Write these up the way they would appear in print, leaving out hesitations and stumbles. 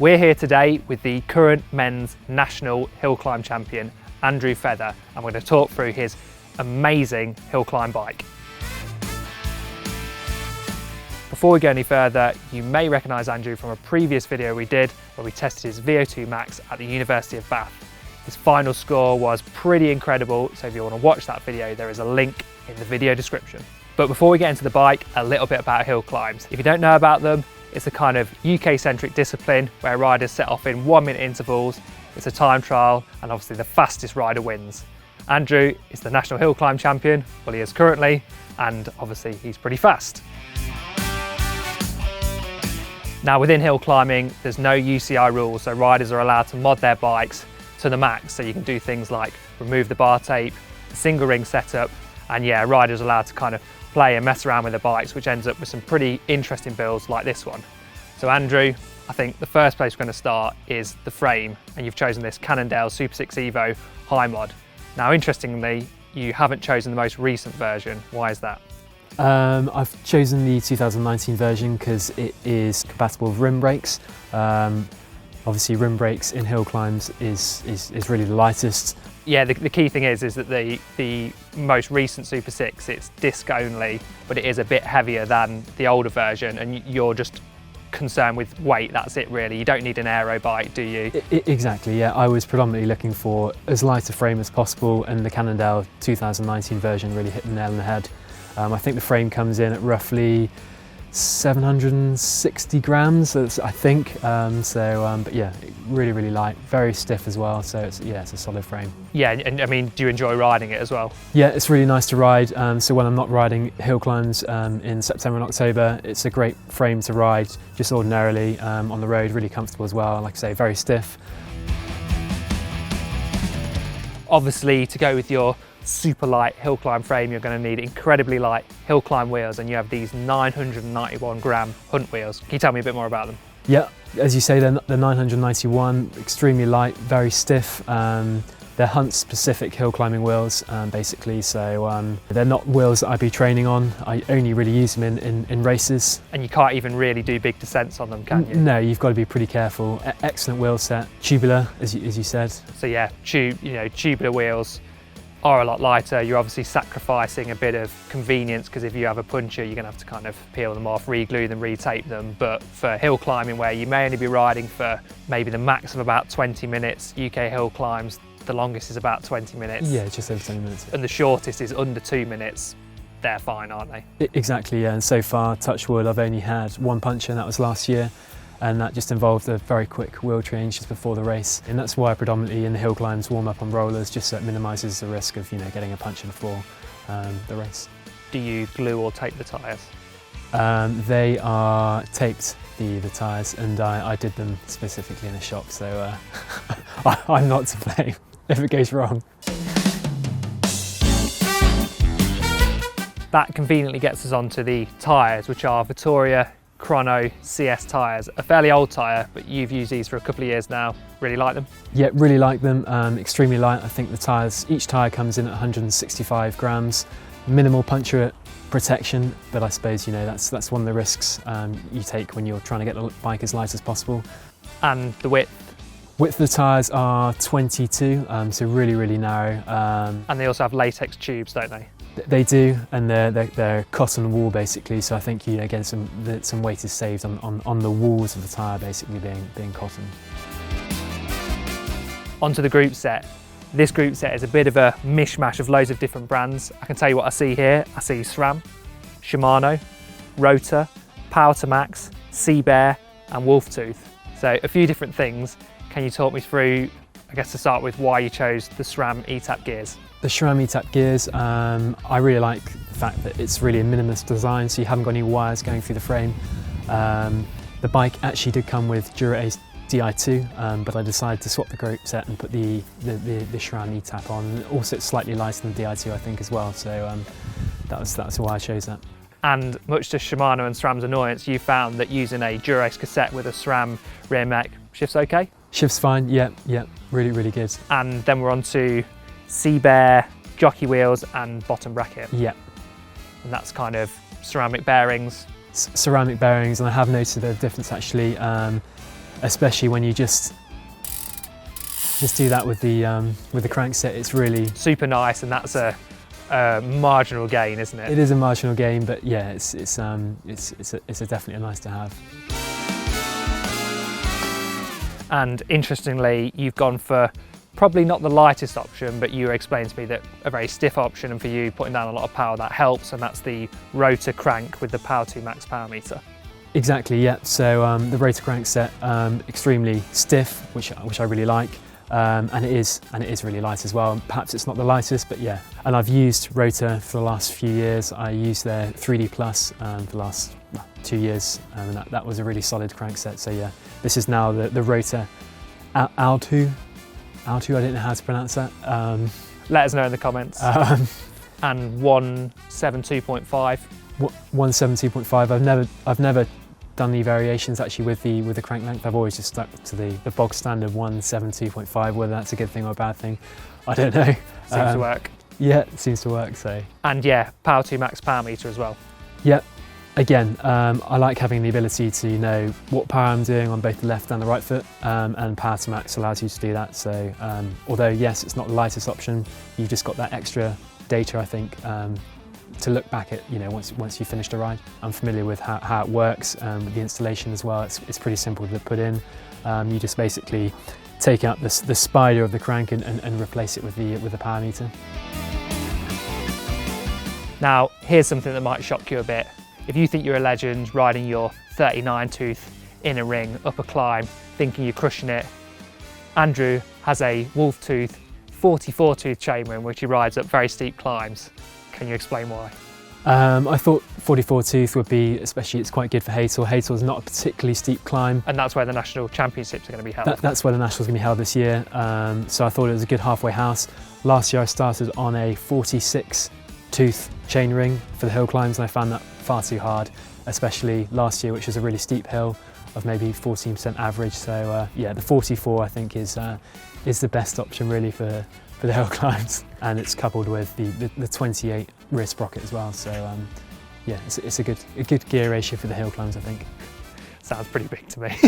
We're here today with the current men's national hill climb champion, Andrew Feather, and we're going to talk through his amazing hill climb bike. Before we go any further, you may recognise Andrew from a previous video we did where we tested his VO2 max at the University of Bath. His final score was pretty incredible, so if you want to watch that video, there is a link in the video description. But before we get into the bike, a little bit about hill climbs. If you don't know about them, it's a kind of UK-centric discipline where riders set off in 1 minute intervals. It's a time trial, and obviously the fastest rider wins. Andrew is the national hill climb champion, well he is currently, and obviously he's pretty fast. Now within hill climbing, there's no UCI rules, so riders are allowed to mod their bikes to the max, so you can do things like remove the bar tape, the single ring setup, and yeah, riders are allowed to kind of play and mess around with the bikes, which ends up with some pretty interesting builds like this one. So Andrew, I think the first place we're going to start is the frame, and you've chosen this Cannondale SuperSix EVO high mod. Now interestingly, you haven't chosen the most recent version. Why is that? I've chosen the 2019 version because it is compatible with rim brakes. Obviously rim brakes in hill climbs is really the lightest. Yeah, the key thing is that the most recent Super 6, it's disc only, but it is a bit heavier than the older version, and you're just concerned with weight, that's it really. You don't need an aero bike, do you? Exactly, yeah. I was predominantly looking for as light a frame as possible, and the Cannondale 2019 version really hit the nail on the head. I think the frame comes in at roughly 760 grams, I think. But yeah, really light, very stiff as well. So it's a solid frame. Yeah, and I mean, do you enjoy riding it as well? Yeah, it's really nice to ride. So when I'm not riding hill climbs in September and October, it's a great frame to ride just ordinarily on the road. Really comfortable as well. Like I say, very stiff. Obviously, to go with your super light hill climb frame, you're going to need incredibly light hill climb wheels, and you have these 991 gram Hunt wheels. Can you tell me a bit more about them? Yeah, as you say, they're 991, extremely light, very stiff. They're Hunt specific hill climbing wheels, basically, so they're not wheels that I'd be training on. I only really use them in races. And you can't even really do big descents on them, can you? No, you've got to be pretty careful. Excellent wheel set, tubular, as you said. So yeah, tubular wheels are a lot lighter. You're obviously sacrificing a bit of convenience, because if you have a puncture, you're going to have to kind of peel them off, re-glue them, re-tape them. But for hill climbing, where you may only be riding for maybe the max of about 20 minutes, UK hill climbs, the longest is about 20 minutes. Yeah, just over 20 minutes. And the shortest is under 2 minutes. They're fine, aren't they? Exactly, yeah. And so far, touch wood, I've only had one puncture, and that was last year. And that just involved a very quick wheel change just before the race. And that's why predominantly in the hill climbs warm up on rollers, just so it minimises the risk of getting a puncture before the race. Do you glue or tape the tyres? They are taped, the tyres, and I did them specifically in a shop, so I'm not to blame if it goes wrong. That conveniently gets us onto the tyres, which are Vittoria Chrono CS tyres, a fairly old tyre, but you've used these for a couple of years now. Really like them? Yeah, really like them. Extremely light. I think the tyres, each tyre comes in at 165 grams. Minimal puncture protection, but I suppose that's one of the risks you take when you're trying to get the bike as light as possible. And the width? Width of the tyres are 22, so really narrow. And they also have latex tubes, don't they? They do, and they're cotton wool basically. So I think again some weight is saved on the walls of the tyre basically being cotton. Onto the group set. This group set is a bit of a mishmash of loads of different brands. I can tell you what I see here. I see SRAM, Shimano, Rotor, Power to Max, Sea Bear, and Wolftooth. So a few different things. Can you talk me through, I guess to start with, why you chose the SRAM E-Tap gears? The SRAM E-Tap gears, I really like the fact that it's really a minimalist design, so you haven't got any wires going through the frame. The bike actually did come with Dura-Ace Di2, but I decided to swap the group set and put the SRAM E-Tap on. Also, it's slightly lighter than the Di2, I think, as well, so that's why I chose that. And much to Shimano and SRAM's annoyance, you found that using a Dura-Ace cassette with a SRAM rear mech shifts okay? Shifts fine, yeah, really good. And then we're on to Sea Bear, Jockey wheels and bottom bracket. Yeah. And that's kind of ceramic bearings. Ceramic bearings, and I have noticed a bit of difference actually. especially when you just do that with the crankset. It's really super nice, and that's a marginal gain, isn't it? It is a marginal gain, but yeah, it's definitely a nice to have. And interestingly, you've gone for probably not the lightest option, but you explained to me that a very stiff option, and for you putting down a lot of power, that helps, and that's the Rotor Crank with the Power 2 Max power meter. Exactly, yeah. So the Rotor Crank set, extremely stiff, which I really like, and it is really light as well. Perhaps it's not the lightest, but yeah. And I've used Rotor for the last few years. I used their 3D Plus for the last 2 years, and that was a really solid crank set. So yeah, this is now the Rotor Altu. I don't know how to pronounce that. Let us know in the comments. And 172.5. 172.5. I've never done any variations actually with the crank length. I've always just stuck to the bog standard 172.5. Whether that's a good thing or a bad thing, I don't know. Seems to work. Yeah, it seems to work. So. And yeah, Power 2 Max power meter as well. Yeah. Again, I like having the ability to know what power I'm doing on both the left and the right foot, and Power 2 Max allows you to do that. So although yes, it's not the lightest option, you've just got that extra data, I think, to look back at, once you've finished a ride. I'm familiar with how it works with the installation as well. It's pretty simple to put in. You just basically take out the spider of the crank and replace it with the power meter. Now, here's something that might shock you a bit. If you think you're a legend riding your 39 tooth in a ring up a climb, thinking you're crushing it, Andrew has a wolf tooth 44 tooth chainring which he rides up very steep climbs. Can you explain why? I thought 44 tooth would be, especially it's quite good for Hatel. Hatel's not a particularly steep climb. And that's where the National Championships are going to be held. That's where the Nationals are going to be held this year. So I thought it was a good halfway house. Last year I started on a 46 tooth chainring for the hill climbs, and I found that far too hard, especially last year, which was a really steep hill of maybe 14% average. So yeah, the 44 I think is the best option really for the hill climbs, and it's coupled with the 28 rear sprocket as well. So yeah, it's a good gear ratio for the hill climbs, I think. Sounds pretty big to me.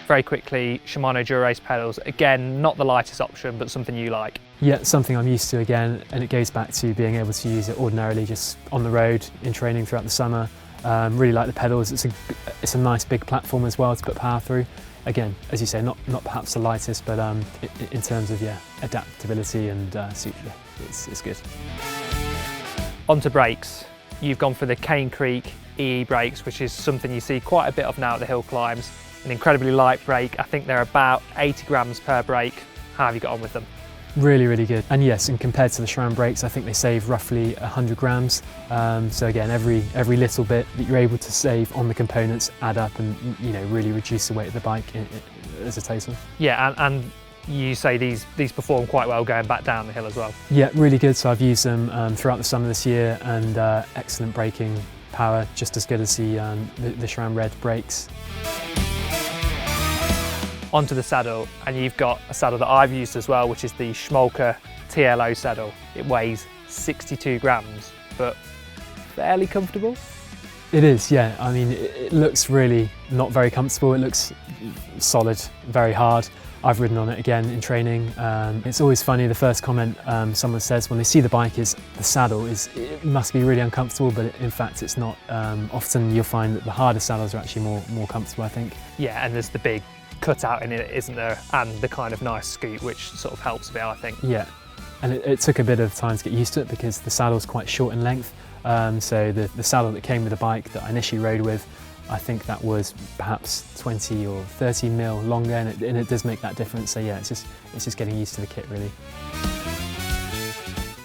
Very quickly, Shimano Dura-Ace pedals, again, not the lightest option, but something you like. Yeah, something I'm used to again, and it goes back to being able to use it ordinarily just on the road in training throughout the summer. Really like the pedals. It's a nice big platform as well to put power through. Again, as you say, not perhaps the lightest, but in terms of adaptability and it's good. On to brakes. You've gone for the Cane Creek EE brakes, which is something you see quite a bit of now at the hill climbs. An incredibly light brake. I think they're about 80 grams per brake. How have you got on with them? Really, really good. And yes, and compared to the SRAM brakes, I think they save roughly 100 grams. So again, every little bit that you're able to save on the components add up and really reduce the weight of the bike as a total. Yeah, and you say these perform quite well going back down the hill as well. Yeah, really good. So I've used them throughout the summer this year, and excellent braking power, just as good as the SRAM Red brakes. Onto the saddle, and you've got a saddle that I've used as well, which is the Schmolke TLO saddle. It weighs 62 grams, but fairly comfortable. It is, yeah. I mean, it looks really not very comfortable. It looks solid, very hard. I've ridden on it again in training. It's always funny, the first comment someone says when they see the bike is the saddle it must be really uncomfortable, but in fact it's not. Often you'll find that the harder saddles are actually more comfortable, I think. Yeah, and there's the big cutout in it, isn't there? And the kind of nice scoot, which sort of helps a bit, I think. Yeah, and it took a bit of time to get used to it because the saddle's quite short in length. So the saddle that came with the bike that I initially rode with, I think that was perhaps 20 or 30 mil longer, and it does make that difference. So yeah, it's just getting used to the kit really.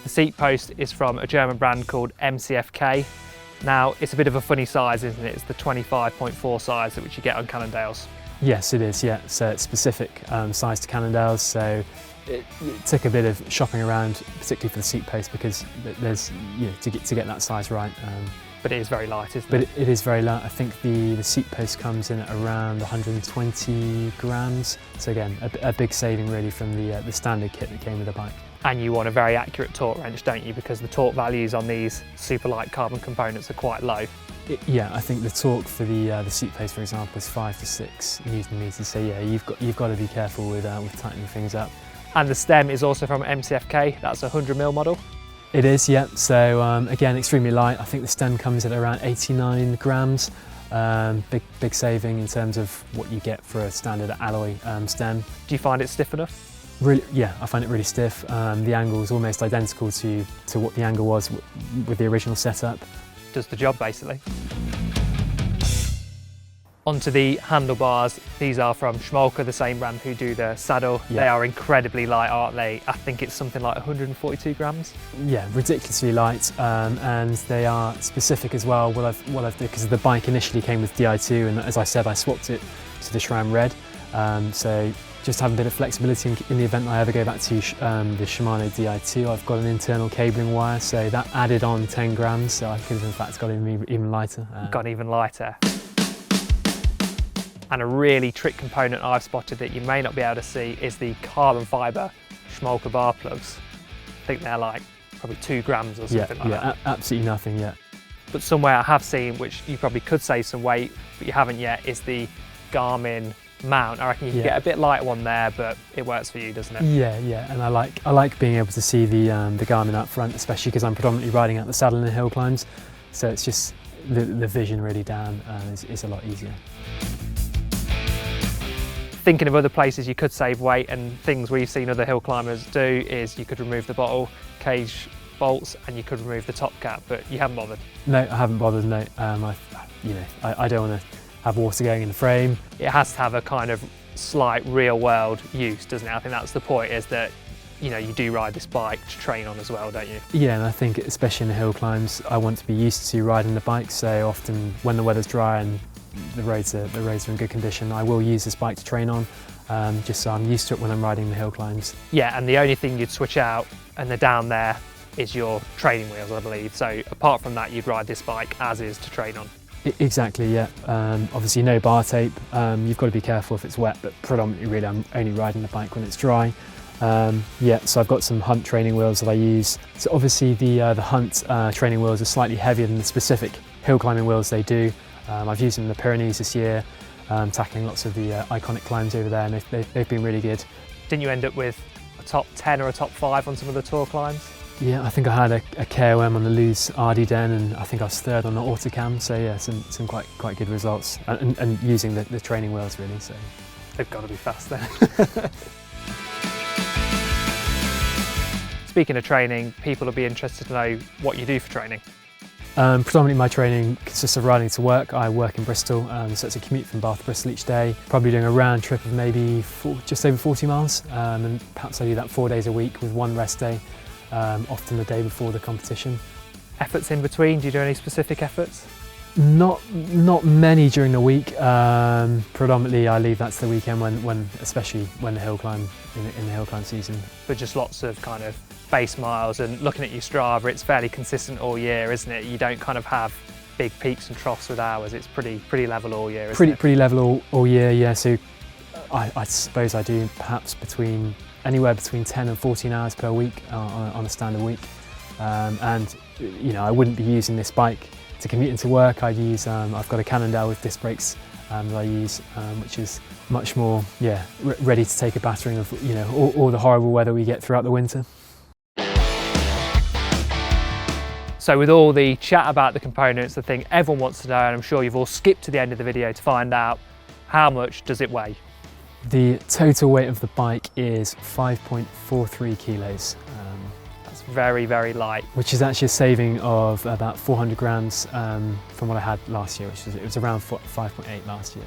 The seat post is from a German brand called MCFK. Now, it's a bit of a funny size, isn't it? It's the 25.4 size which you get on Cannondales. Yes, it is, yeah. So it's specific size to Cannondales, so it took a bit of shopping around, particularly for the seat post, because there's, to get that size right. But it is very light, isn't it? But it is very light. I think the seat post comes in at around 120 grams. So again, a big saving really from the standard kit that came with the bike. And you want a very accurate torque wrench, don't you? Because the torque values on these super light carbon components are quite low. Yeah, I think the torque for the Seatpost, for example, is 5 to 6 Newton meters. So yeah, you've got to be careful with tightening things up. And the stem is also from MCFK. That's a 100mm model. It is, yeah. So again, extremely light. I think the stem comes at around 89 grams. Big saving in terms of what you get for a standard alloy stem. Do you find it stiff enough? Really, yeah, I find it really stiff. The angle is almost identical to what the angle was with the original setup. Does the job basically. Onto the handlebars. These are from Shimano, the same brand who do the saddle. Yeah. They are incredibly light, aren't they? I think it's something like 142 grams. Yeah, ridiculously light, and they are specific as well. What I've done, because the bike initially came with Di2, and as I said, I swapped it to the SRAM Red. So just have a bit of flexibility in the event I ever go back to the Shimano Di2. I've got an internal cabling wire, so that added on 10 grams. So I could have in fact got even lighter. Got even lighter. And a really trick component I've spotted that you may not be able to see is the carbon fibre Shimano bar plugs. I think they're like probably 2 grams or something like that. Yeah, absolutely nothing yet. But somewhere I have seen, which you probably could save some weight, but you haven't yet, is the Garmin Mount. I reckon you can get a bit lighter one there, but it works for you, doesn't it? Yeah, and I like being able to see the Garmin up front, especially because I'm predominantly riding out the saddle in the hill climbs. So it's just the vision really down is a lot easier. Thinking of other places you could save weight and things we've seen other hill climbers do is you could remove the bottle cage bolts and you could remove the top cap, but you haven't bothered. No, I haven't bothered. No, I don't want to have water going in the frame. It has to have a kind of slight real world use, doesn't it? I think that's the point, is that you do ride this bike to train on as well, don't you? Yeah, and I think especially in the hill climbs, I want to be used to riding the bike. So often when the weather's dry and the roads are in good condition, I will use this bike to train on, just so I'm used to it when I'm riding the hill climbs. Yeah, and the only thing you'd switch out, and they're down there, is your training wheels, I believe. So apart from that, you'd ride this bike as is to train on. Exactly, yeah. Obviously no bar tape. You've got to be careful if it's wet, but predominantly really I'm only riding the bike when it's dry. Yeah, so I've got some Hunt training wheels that I use. So obviously the Hunt training wheels are slightly heavier than the specific hill climbing wheels they do. I've used them in the Pyrenees this year, tackling lots of the iconic climbs over there, and they've been really good. Didn't you end up with a top 10 or a top 5 on some of the tour climbs? Yeah, I think I had a KOM on the loose RD Den, and I think I was 3rd on the Autocam, so yeah, some quite good results, and using the training wheels really, so. They've got to be fast then. Speaking of training, people will be interested to know what you do for training. Predominantly my training consists of riding to work. I work in Bristol, so it's a commute from Bath to Bristol each day. Probably doing a round trip of maybe just over 40 miles, and perhaps I do that 4 days a week with 1 rest day, often the day before the competition. Efforts in between, do you do any specific efforts? Not many during the week. Predominantly I leave that to the weekend, especially when the hill climb, in the hill climb season. But just lots of kind of base miles, and looking at your Strava, it's fairly consistent all year, isn't it? You don't kind of have big peaks and troughs with hours. It's pretty level all year, isn't it? Pretty level all year, yeah. So I suppose I do perhaps anywhere between 10 and 14 hours per week on a standard week. And I wouldn't be using this bike to commute into work. I've got a Cannondale with disc brakes that I use, which is much more, ready to take a battering of all the horrible weather we get throughout the winter. So with all the chat about the components, the thing everyone wants to know, and I'm sure you've all skipped to the end of the video to find out, how much does it weigh? The total weight of the bike is 5.43 kilos. That's very, very light. Which is actually a saving of about 400 grams from what I had last year, it was around 5.8 last year.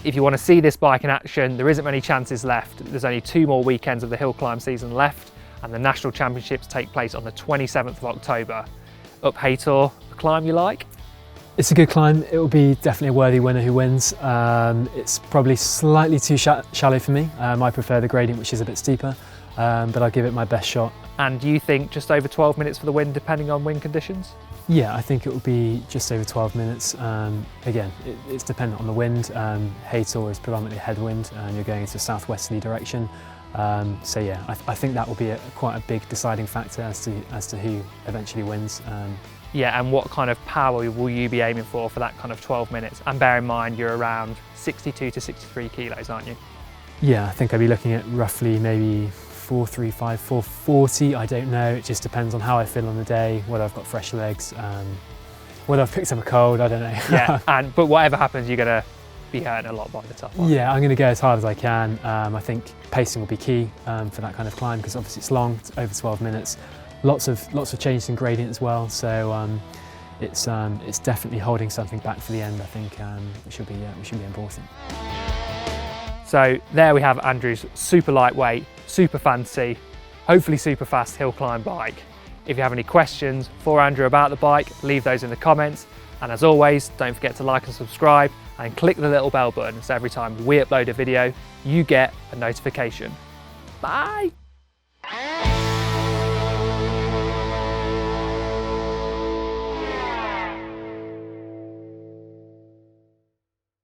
If you want to see this bike in action, there isn't many chances left. There's only 2 more weekends of the hill climb season left, and the National Championships take place on the 27th of October. Up Haytor, a climb you like? It's a good climb. It will be definitely a worthy winner who wins. It's probably slightly too shallow for me. I prefer the gradient, which is a bit steeper, but I'll give it my best shot. And do you think just over 12 minutes for the win, depending on wind conditions? Yeah, I think it will be just over 12 minutes. Again, it's dependent on the wind. Haytor is predominantly headwind, and you're going into a southwesterly direction. So yeah, I think that will be quite a big deciding factor as to who eventually wins. Yeah, and what kind of power will you be aiming for that kind of 12 minutes? And bear in mind, you're around 62 to 63 kilos, aren't you? Yeah, I think I'd be looking at roughly maybe 435, 440, I don't know. It just depends on how I feel on the day, whether I've got fresh legs, whether I've picked up a cold, I don't know. Yeah, but whatever happens, you're going to be hurting a lot by the top. Yeah, I'm going to go as hard as I can. I think pacing will be key for that kind of climb, because obviously it's long, it's over 12 minutes. Lots of changes in gradient as well, so it's definitely holding something back for the end. I think it should be important. So there we have Andrew's super lightweight, super fancy, hopefully super fast hill climb bike. If you have any questions for Andrew about the bike, leave those in the comments. And as always, don't forget to like and subscribe and click the little bell button so every time we upload a video, you get a notification. Bye!